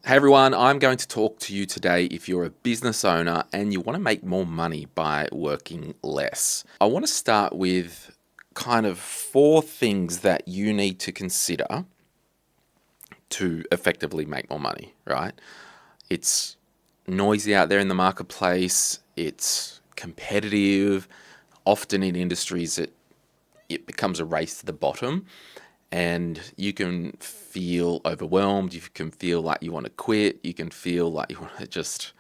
Hey everyone, I'm going to talk to you today if you're a business owner and you want to make more money by working less. I want to start with kind of 4 things that you need to consider to effectively make more money, right? It's noisy out there in the marketplace, it's competitive, often in industries it becomes a race to the bottom. And you can feel overwhelmed. You can feel like you want to quit. You can feel like you want to just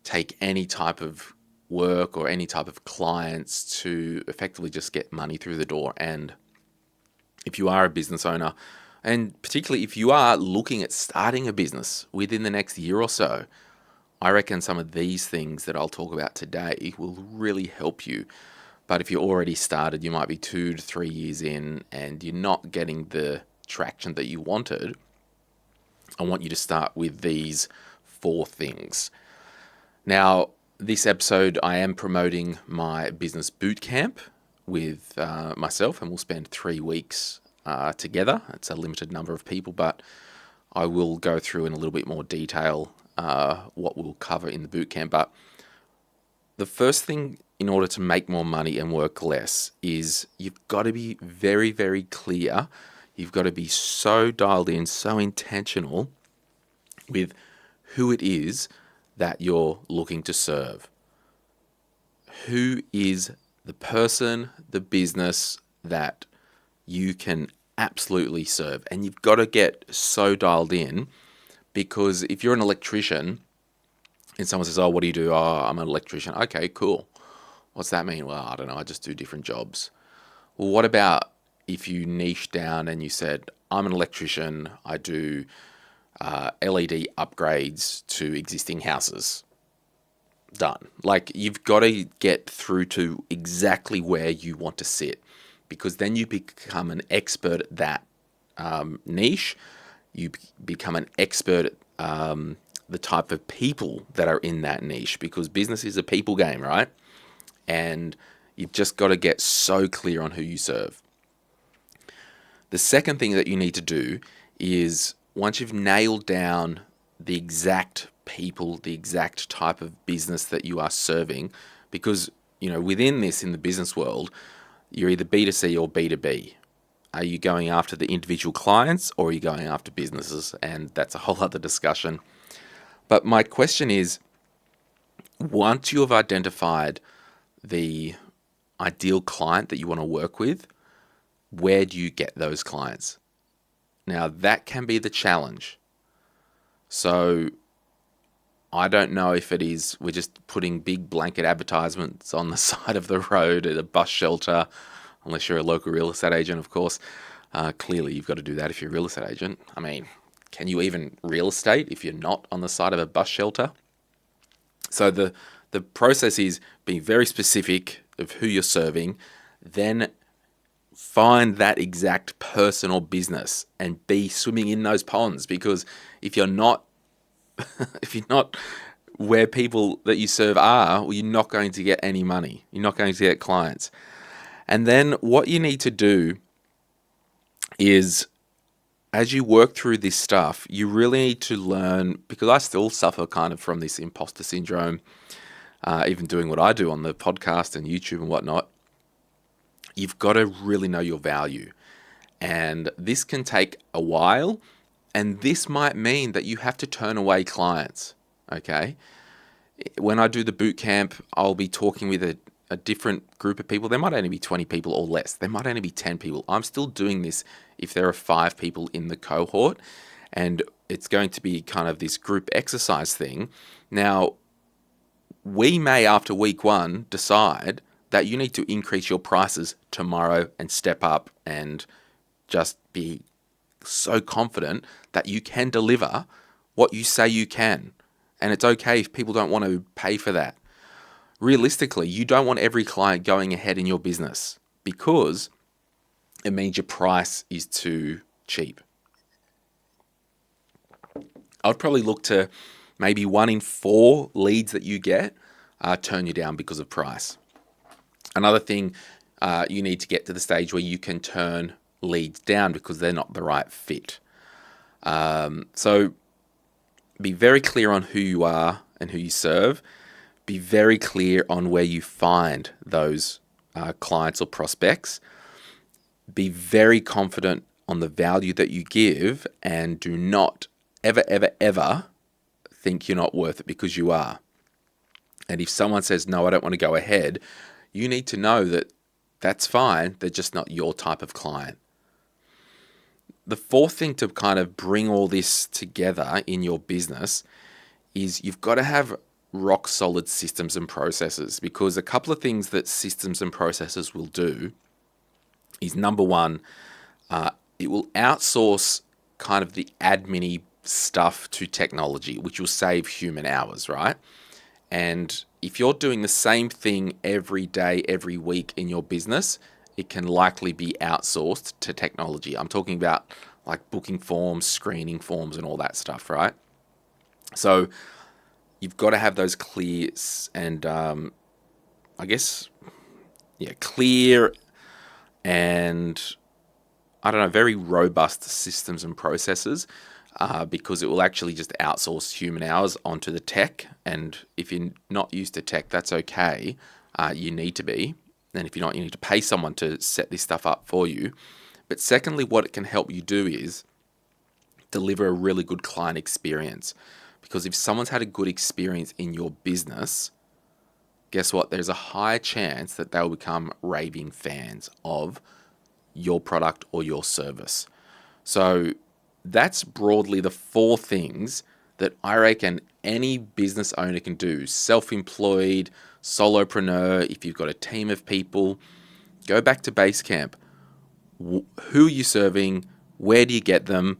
take any type of work or any type of clients to effectively just get money through the door. And if you are a business owner, and particularly if you are looking at starting a business within the next year or so, I reckon some of these things that I'll talk about today will really help you. But if you're already started, you might be 2 to 3 years in and you're not getting the traction that you wanted. I want you to start with these 4 things. Now, this episode, I am promoting my business boot camp with myself, and we'll spend 3 weeks together. It's a limited number of people, but I will go through in a little bit more detail what we'll cover in the boot camp. But the first thing in order to make more money and work less is you've got to be very, very clear. You've got to be so dialed in, so intentional with who it is that you're looking to serve. Who is the person, the business that you can absolutely serve? And you've got to get so dialed in, because if you're an electrician and someone says, "Oh, what do you do?" "Oh, I'm an electrician." "Okay, cool. What's that mean?" "Well, I don't know. I just do different jobs." Well, what about if you niche down and you said, "I'm an electrician. I do LED upgrades to existing houses." Done. Like, you've got to get through to exactly where you want to sit, because then you become an expert at that niche. You become an expert at the type of people that are in that niche, because business is a people game, right? And you've just got to get so clear on who you serve. The second thing that you need to do is, once you've nailed down the exact people, the exact type of business that you are serving, because, within this, in the business world, you're either B2C or B2B. Are you going after the individual clients, or are you going after businesses? And that's a whole other discussion. But my question is, once you have identified the ideal client that you want to work with, where do you get those clients? Now, that can be the challenge. So I don't know if it is we're just putting big blanket advertisements on the side of the road at a bus shelter, unless you're a local real estate agent, of course. Clearly, you've got to do that if you're a real estate agent. I mean, can you even real estate if you're not on the side of a bus shelter? So the process is being very specific of who you're serving, then find that exact person or business and be swimming in those ponds. Because if you're not where people that you serve are, well, you're not going to get any money. You're not going to get clients. And then what you need to do is, as you work through this stuff, you really need to learn, because I still suffer kind of from this imposter syndrome, even doing what I do on the podcast and YouTube and whatnot. You've got to really know your value. And this can take a while, and this might mean that you have to turn away clients, okay? When I do the boot camp, I'll be talking with a different group of people. There might only be 20 people or less. There might only be 10 people. I'm still doing this if there are 5 people in the cohort, and it's going to be kind of this group exercise thing. Now, we may, after week 1, decide that you need to increase your prices tomorrow and step up and just be so confident that you can deliver what you say you can. And it's okay if people don't want to pay for that. Realistically, you don't want every client going ahead in your business, because it means your price is too cheap. I'd probably look to maybe 1 in 4 leads that you get turn you down because of price. Another thing, you need to get to the stage where you can turn leads down because they're not the right fit. So Be very clear on who you are and who you serve. Be very clear on where you find those clients or prospects. Be very confident on the value that you give, and do not ever, ever, ever think you're not worth it, because you are. And if someone says, no, I don't want to go ahead, you need to know that that's fine. They're just not your type of client. The fourth thing to kind of bring all this together in your business is you've got to have rock solid systems and processes, because a couple of things that systems and processes will do is, number one, it will outsource kind of the admin stuff to technology, which will save human hours, right? And if you're doing the same thing every day, every week in your business, it can likely be outsourced to technology. I'm talking about like booking forms, screening forms, and all that stuff, right? So you've got to have those clear and clear and very robust systems and processes, because it will actually just outsource human hours onto the tech. And if you're not used to tech, that's okay. You need to be. And if you're not, you need to pay someone to set this stuff up for you. But secondly, what it can help you do is deliver a really good client experience. Because if someone's had a good experience in your business, guess what? There's a high chance that they'll become raving fans of your product or your service. So that's broadly the four things that I reckon any business owner can do. Self-employed, solopreneur, if you've got a team of people, go back to Basecamp. Who are you serving? Where do you get them?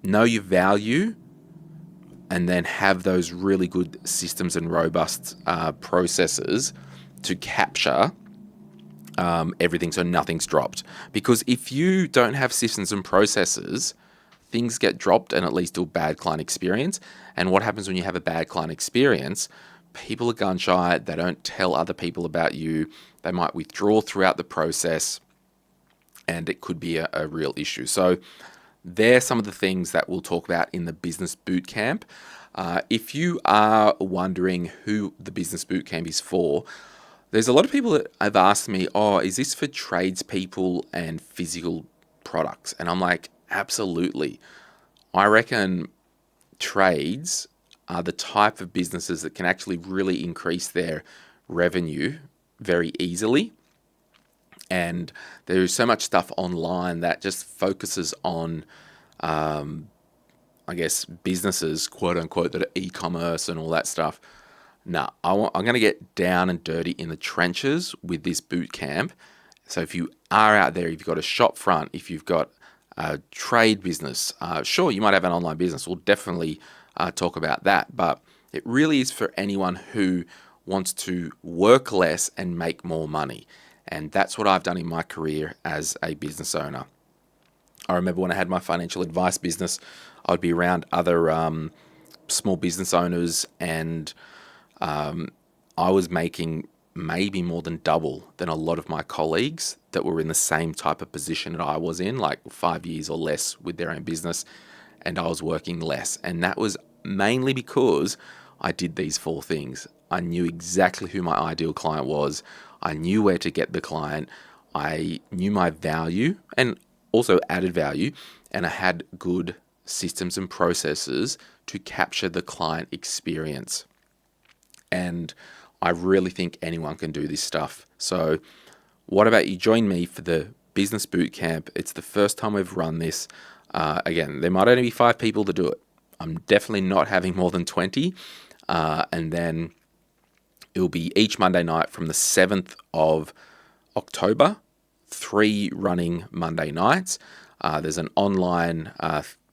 Know your value, and then have those really good systems and robust processes to capture everything, so nothing's dropped. Because if you don't have systems and processes, things get dropped and it leads to a bad client experience. And what happens when you have a bad client experience? People are gun shy. They don't tell other people about you. They might withdraw throughout the process, and it could be a real issue. So they're some of the things that we'll talk about in the Business Bootcamp. If you are wondering who the Business Bootcamp is for, there's a lot of people that have asked me, is this for tradespeople and physical products? And I'm like, absolutely. I reckon trades are the type of businesses that can actually really increase their revenue very easily. And there's so much stuff online that just focuses on, businesses, quote unquote, that are e-commerce and all that stuff. No, I'm going to get down and dirty in the trenches with this boot camp. So if you are out there, if you've got a shop front, if you've got a trade business, sure, you might have an online business. We'll definitely talk about that. But it really is for anyone who wants to work less and make more money. And that's what I've done in my career as a business owner. I remember when I had my financial advice business, I'd be around other small business owners, and I was making maybe more than double than a lot of my colleagues that were in the same type of position that I was in, like 5 years or less with their own business, and I was working less. And that was mainly because I did these four things. I knew exactly who my ideal client was. I knew where to get the client. I knew my value and also added value, and I had good systems and processes to capture the client experience. And I really think anyone can do this stuff. So what about you join me for the Business Bootcamp? It's the first time we've run this. Again, there might only be 5 people to do it. I'm definitely not having more than 20. And then it'll be each Monday night from the 7th of October, 3 running Monday nights. There's an online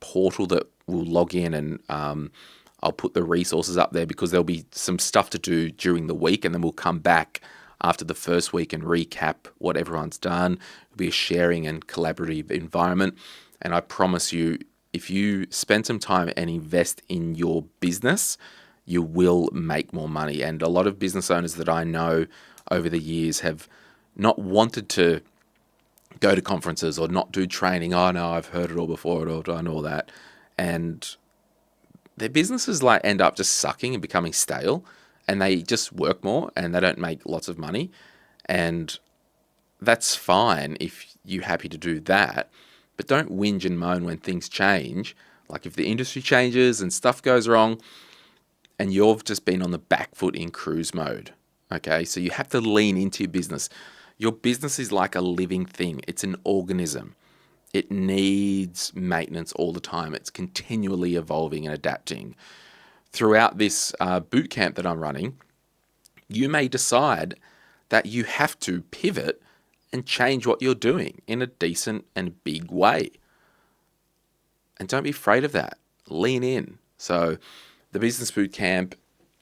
portal that will log in, and I'll put the resources up there because there'll be some stuff to do during the week, and then we'll come back after the first week and recap what everyone's done. It'll be a sharing and collaborative environment. And I promise you, if you spend some time and invest in your business, you will make more money. And a lot of business owners that I know over the years have not wanted to go to conferences or not do training. Oh no, I've heard it all before, or done all that. And their businesses like end up just sucking and becoming stale, and they just work more and they don't make lots of money. And that's fine if you're happy to do that, but don't whinge and moan when things change. Like if the industry changes and stuff goes wrong and you've just been on the back foot in cruise mode. Okay, so you have to lean into your business. Your business is like a living thing, it's an organism. It needs maintenance all the time. It's continually evolving and adapting. Throughout this boot camp that I'm running, you may decide that you have to pivot and change what you're doing in a decent and big way. And don't be afraid of that. Lean in. So the business boot camp,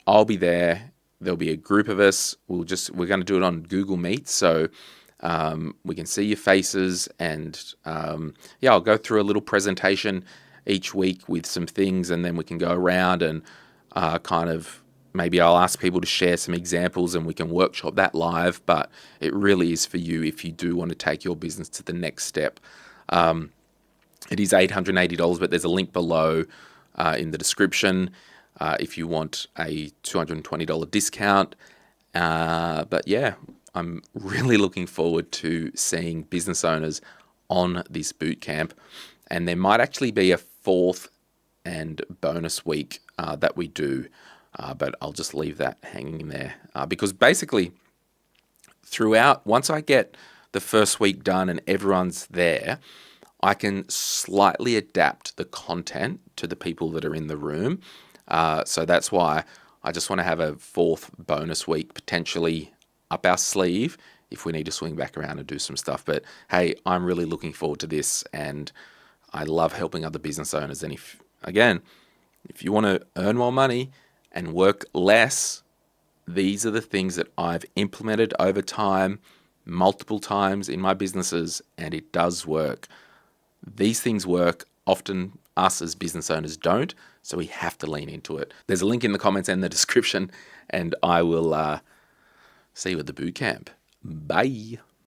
I'll be there. There'll be a group of us. We're going to do it on Google Meet. So we can see your faces, and I'll go through a little presentation each week with some things, and then we can go around and maybe I'll ask people to share some examples and we can workshop that live. But it really is for you if you do want to take your business to the next step. It is $880, but there's a link below in the description if you want a $220 discount. But yeah, I'm really looking forward to seeing business owners on this boot camp. And there might actually be a fourth and bonus week that we do. But I'll just leave that hanging in there because basically once I get the first week done and everyone's there, I can slightly adapt the content to the people that are in the room. So that's why I just want to have a fourth bonus week potentially up our sleeve if we need to swing back around and do some stuff. But hey, I'm really looking forward to this, and I love helping other business owners. And if you want to earn more money and work less, these are the things that I've implemented over time, multiple times in my businesses, and it does work. These things work. Often us as business owners don't, so we have to lean into it. There's a link in the comments and the description, and I will see you at the boot camp. Bye.